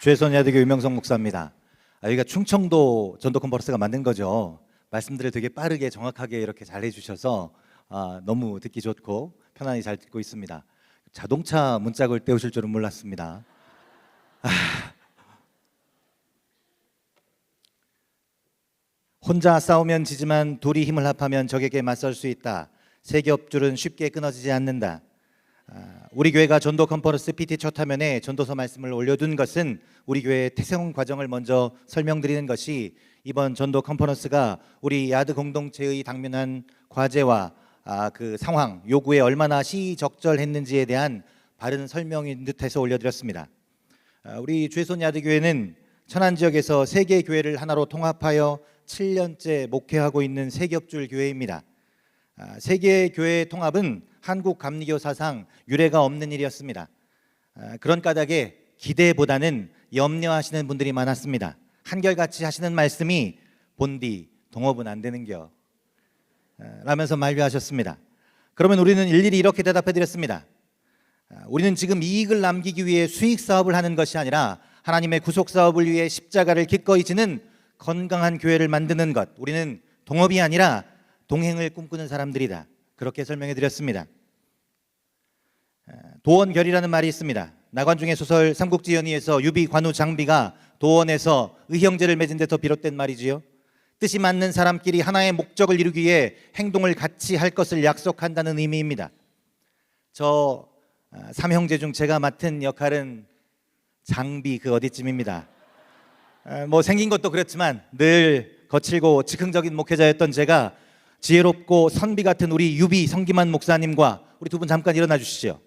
죄손야대교 유명성 목사입니다. 여기가 충청도 전도 컨퍼런스가 만든 거죠. 말씀들을 되게 빠르게 정확하게 이렇게 잘 해주셔서 너무 듣기 좋고 편안히 잘 듣고 있습니다. 자동차 문짝을 떼우실 줄은 몰랐습니다. 혼자 싸우면 지지만 둘이 힘을 합하면 적에게 맞설 수 있다. 세 겹줄은 쉽게 끊어지지 않는다. 우리 교회가 전도 컨퍼런스 PT 첫 화면에 전도서 말씀을 올려둔 것은 우리 교회의 태생 과정을 먼저 설명드리는 것이 이번 전도 컨퍼런스가 우리 야드 공동체의 당면한 과제와 그 상황, 요구에 얼마나 시적절했는지에 대한 바른 설명인 듯해서 올려드렸습니다. 우리 죄손 야드 교회는 천안 지역에서 세 개 교회를 하나로 통합하여 7년째 목회하고 있는 세겹줄 교회입니다. 세계 교회 통합은 한국 감리교 사상 유례가 없는 일이었습니다. 그런 까닭에 기대보다는 염려하시는 분들이 많았습니다. 한결같이 하시는 말씀이 본디 동업은 안 되는겨 라면서 만류하셨습니다. 그러면 우리는 일일이 이렇게 대답해 드렸습니다. 우리는 지금 이익을 남기기 위해 수익 사업을 하는 것이 아니라 하나님의 구속 사업을 위해 십자가를 기꺼이 지는 건강한 교회를 만드는 것, 우리는 동업이 아니라 동행을 꿈꾸는 사람들이다. 그렇게 설명해 드렸습니다. 도원결이라는 말이 있습니다. 나관중의 소설 삼국지연의에서 유비, 관우, 장비가 도원에서 의형제를 맺은 데서 비롯된 말이지요. 뜻이 맞는 사람끼리 하나의 목적을 이루기 위해 행동을 같이 할 것을 약속한다는 의미입니다. 저 삼형제 중 제가 맡은 역할은 장비 그 어디쯤입니다. 뭐 생긴 것도 그렇지만 늘 거칠고 즉흥적인 목회자였던 제가 지혜롭고 선비 같은 우리 유비 성기만 목사님과 우리 두 분 잠깐 일어나 주시죠.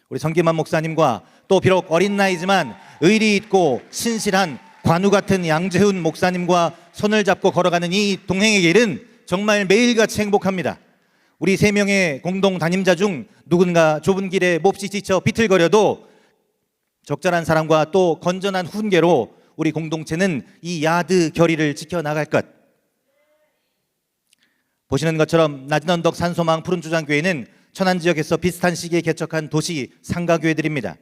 우리 성기만 목사님과 또 비록 어린 나이지만 의리 있고 신실한 관우 같은 양재훈 목사님과 손을 잡고 걸어가는 이 동행의 길은 정말 매일같이 행복합니다. 우리 세 명의 공동 담임자 중 누군가 좁은 길에 몹시 지쳐 비틀거려도 적절한 사람과 또 건전한 훈계로 우리 공동체는 이 야드 결의를 지켜나갈 것. 보시는 것처럼 낮은 언덕 산소망 푸른주장교회는 천안 지역에서 비슷한 시기에 개척한 도시 상가교회들입니다.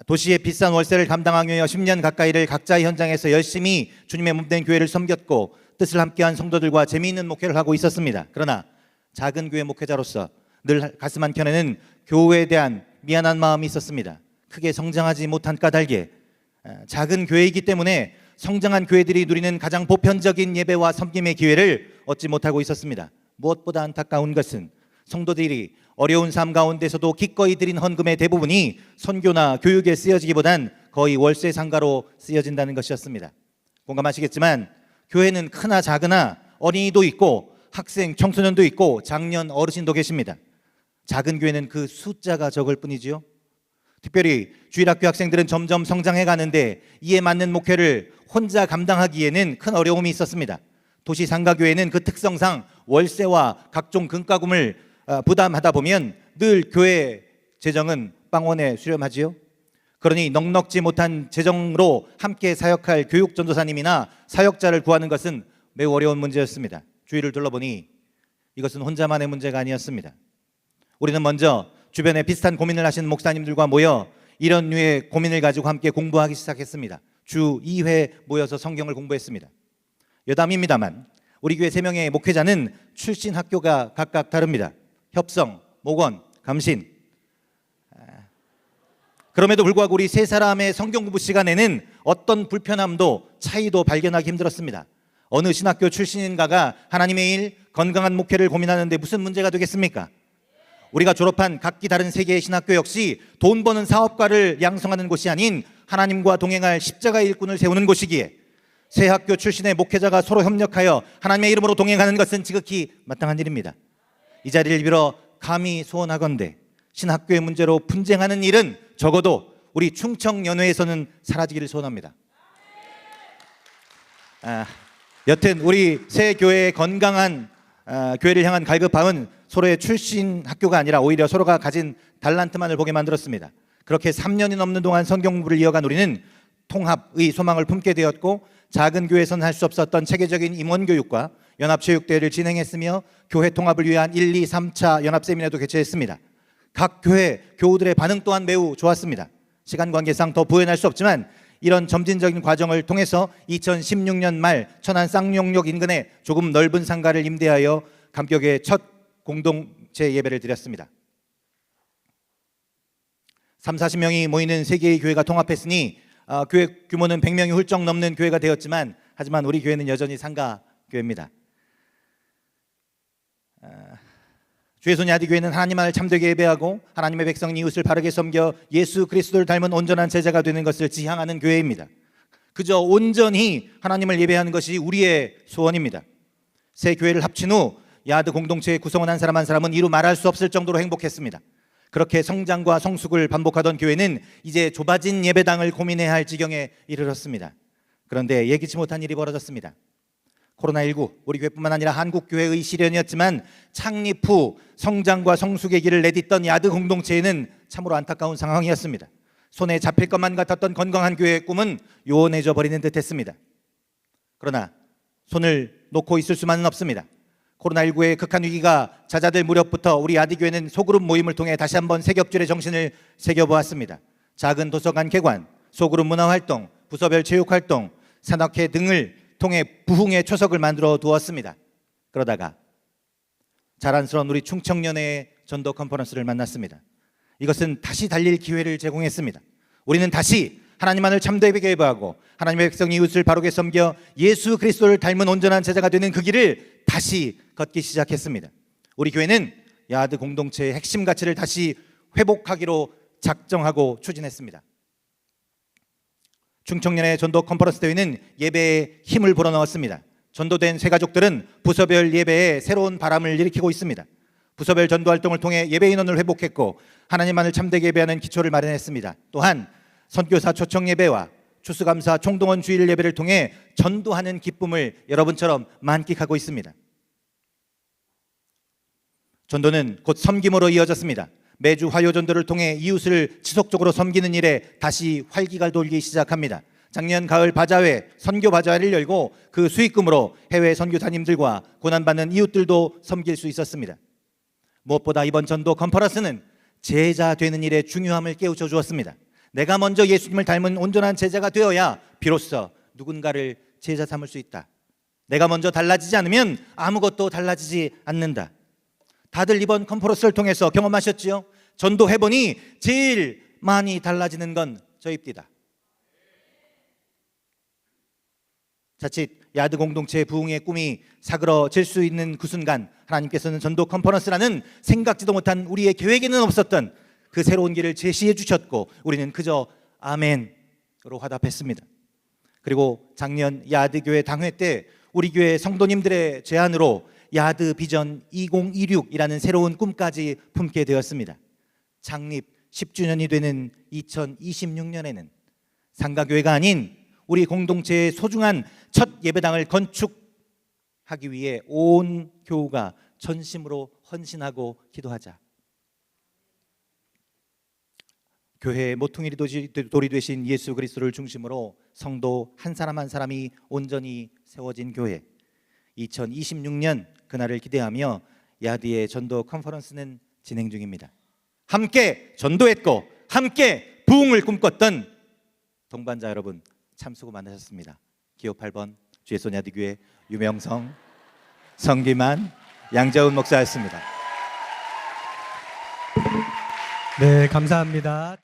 도시의 비싼 월세를 감당하기 위해 10년 가까이를 각자의 현장에서 열심히 주님의 몸된 교회를 섬겼고 뜻을 함께한 성도들과 재미있는 목회를 하고 있었습니다. 그러나 작은 교회 목회자로서 늘 가슴 한켠에는 교회에 대한 미안한 마음이 있었습니다. 크게 성장하지 못한 까닭에 작은 교회이기 때문에 성장한 교회들이 누리는 가장 보편적인 예배와 섬김의 기회를 얻지 못하고 있었습니다. 무엇보다 안타까운 것은 성도들이 어려운 삶 가운데서도 기꺼이 드린 헌금의 대부분이 선교나 교육에 쓰여지기보단 거의 월세 상가로 쓰여진다는 것이었습니다. 공감하시겠지만 교회는 크나 작으나 어린이도 있고 학생, 청소년도 있고 장년, 어르신도 계십니다. 작은 교회는 그 숫자가 적을 뿐이지요. 특별히 주일학교 학생들은 점점 성장해 가는데 이에 맞는 목회를 혼자 감당하기에는 큰 어려움이 있었습니다. 도시 상가교회는 그 특성상 월세와 각종 금가금을 부담하다 보면 늘 교회 재정은 빵원에 수렴하지요. 그러니 넉넉지 못한 재정으로 함께 사역할 교육전도사님이나 사역자를 구하는 것은 매우 어려운 문제였습니다. 주위를 둘러보니 이것은 혼자만의 문제가 아니었습니다. 우리는 먼저 주변에 비슷한 고민을 하시는 목사님들과 모여 이런 류의 고민을 가지고 함께 공부하기 시작했습니다. 주 2회 모여서 성경을 공부했습니다. 여담입니다만 우리 교회 3명의 목회자는 출신 학교가 각각 다릅니다. 협성, 목원, 감신. 그럼에도 불구하고 우리 세 사람의 성경 공부 시간에는 어떤 불편함도 차이도 발견하기 힘들었습니다. 어느 신학교 출신인가가 하나님의 일, 건강한 목회를 고민하는데 무슨 문제가 되겠습니까? 우리가 졸업한 각기 다른 세계의 신학교 역시 돈 버는 사업가를 양성하는 곳이 아닌 하나님과 동행할 십자가의 일꾼을 세우는 곳이기에 세 학교 출신의 목회자가 서로 협력하여 하나님의 이름으로 동행하는 것은 지극히 마땅한 일입니다. 이 자리를 빌어 감히 소원하건대 신학교의 문제로 분쟁하는 일은 적어도 우리 충청연회에서는 사라지기를 소원합니다. 여튼 우리 세 교회의 건강한 교회를 향한 갈급함은 서로의 출신 학교가 아니라 오히려 서로가 가진 달란트만을 보게 만들었습니다. 그렇게 3년이 넘는 동안 성경 공부를 이어간 우리는 통합의 소망을 품게 되었고 작은 교회에서는 할 수 없었던 체계적인 임원교육과 연합체육대회를 진행했으며 교회 통합을 위한 1, 2, 3차 연합세미나도 개최했습니다. 각 교회 교우들의 반응 또한 매우 좋았습니다. 시간 관계상 더 부연할 수 없지만 이런 점진적인 과정을 통해서 2016년 말 천안 쌍용역 인근에 조금 넓은 상가를 임대하여 감격의 첫 공동체 예배를 드렸습니다. 30-40명이 모이는 세 개의 교회가 통합했으니 교회 규모는 100명이 훌쩍 넘는 교회가 되었지만 하지만 우리 교회는 여전히 상가 교회입니다. 주의 손 야디교회는 하나님만을 참되게 예배하고 하나님의 백성 이웃을 바르게 섬겨 예수 그리스도를 닮은 온전한 제자가 되는 것을 지향하는 교회입니다. 그저 온전히 하나님을 예배하는 것이 우리의 소원입니다. 새 교회를 합친 후 야드 공동체의 구성원 한 사람은 이루 말할 수 없을 정도로 행복했습니다. 그렇게 성장과 성숙을 반복하던 교회는 이제 좁아진 예배당을 고민해야 할 지경에 이르렀습니다. 그런데 예기치 못한 일이 벌어졌습니다. 코로나19 우리 교회뿐만 아니라 한국 교회의 시련이었지만 창립 후 성장과 성숙의 길을 내딛던 야드 공동체에는 참으로 안타까운 상황이었습니다. 손에 잡힐 것만 같았던 건강한 교회의 꿈은 요원해져 버리는 듯했습니다. 그러나 손을 놓고 있을 수만은 없습니다. 코로나19의 극한 위기가 잦아들 무렵부터 우리 야드 교회는 소그룹 모임을 통해 다시 한번 새벽줄의 정신을 새겨보았습니다. 작은 도서관 개관, 소그룹 문화활동, 부서별 체육활동, 산악회 등을 통해 부흥의 초석을 만들어 두었습니다. 그러다가 자랑스러운 우리 충청년의 전도 컨퍼런스를 만났습니다. 이것은 다시 달릴 기회를 제공했습니다. 우리는 다시 하나님만을 참되게 예배하고 하나님의 백성 이웃을 바르게 섬겨 예수 그리스도를 닮은 온전한 제자가 되는 그 길을 다시 걷기 시작했습니다. 우리 교회는 야드 공동체의 핵심 가치를 다시 회복하기로 작정하고 추진했습니다. 충청년의 전도 컨퍼런스 대회는 예배에 힘을 불어넣었습니다. 전도된 새 가족들은 부서별 예배에 새로운 바람을 일으키고 있습니다. 부서별 전도 활동을 통해 예배 인원을 회복했고 하나님만을 참되게 예배하는 기초를 마련했습니다. 또한 선교사 초청 예배와 추수감사 총동원 주일 예배를 통해 전도하는 기쁨을 여러분처럼 만끽하고 있습니다. 전도는 곧 섬김으로 이어졌습니다. 매주 화요 전도를 통해 이웃을 지속적으로 섬기는 일에 다시 활기가 돌기 시작합니다. 작년 가을 바자회, 선교 바자회를 열고 그 수익금으로 해외 선교사님들과 고난받는 이웃들도 섬길 수 있었습니다. 무엇보다 이번 전도 컨퍼런스는 제자 되는 일의 중요함을 깨우쳐 주었습니다. 내가 먼저 예수님을 닮은 온전한 제자가 되어야 비로소 누군가를 제자 삼을 수 있다. 내가 먼저 달라지지 않으면 아무것도 달라지지 않는다. 다들 이번 컨퍼런스를 통해서 경험하셨지요? 전도해보니 제일 많이 달라지는 건 저입니다. 자칫 야드 공동체의 부흥의 꿈이 사그러질 수 있는 그 순간 하나님께서는 전도 컨퍼런스라는 생각지도 못한 우리의 계획에는 없었던 그 새로운 길을 제시해 주셨고 우리는 그저 아멘으로 화답했습니다. 그리고 작년 야드 교회 당회 때 우리 교회 성도님들의 제안으로 야드 비전 2026이라는 새로운 꿈까지 품게 되었습니다. 창립 10주년이 되는 2026년에는 상가교회가 아닌 우리 공동체의 소중한 첫 예배당을 건축하기 위해 온 교우가 전심으로 헌신하고 기도하자. 교회의 모퉁이 돌이 되신 예수 그리스도를 중심으로 성도 한 사람 한 사람이 온전히 세워진 교회. 2026년 그날을 기대하며 야드의 전도 컨퍼런스는 진행 중입니다. 함께 전도했고 함께 부흥을 꿈꿨던 동반자 여러분 참 수고 많으셨습니다. 기호 8번 주의 손 야드교회 유명성, 성기만, 양자훈 목사였습니다. 네, 감사합니다.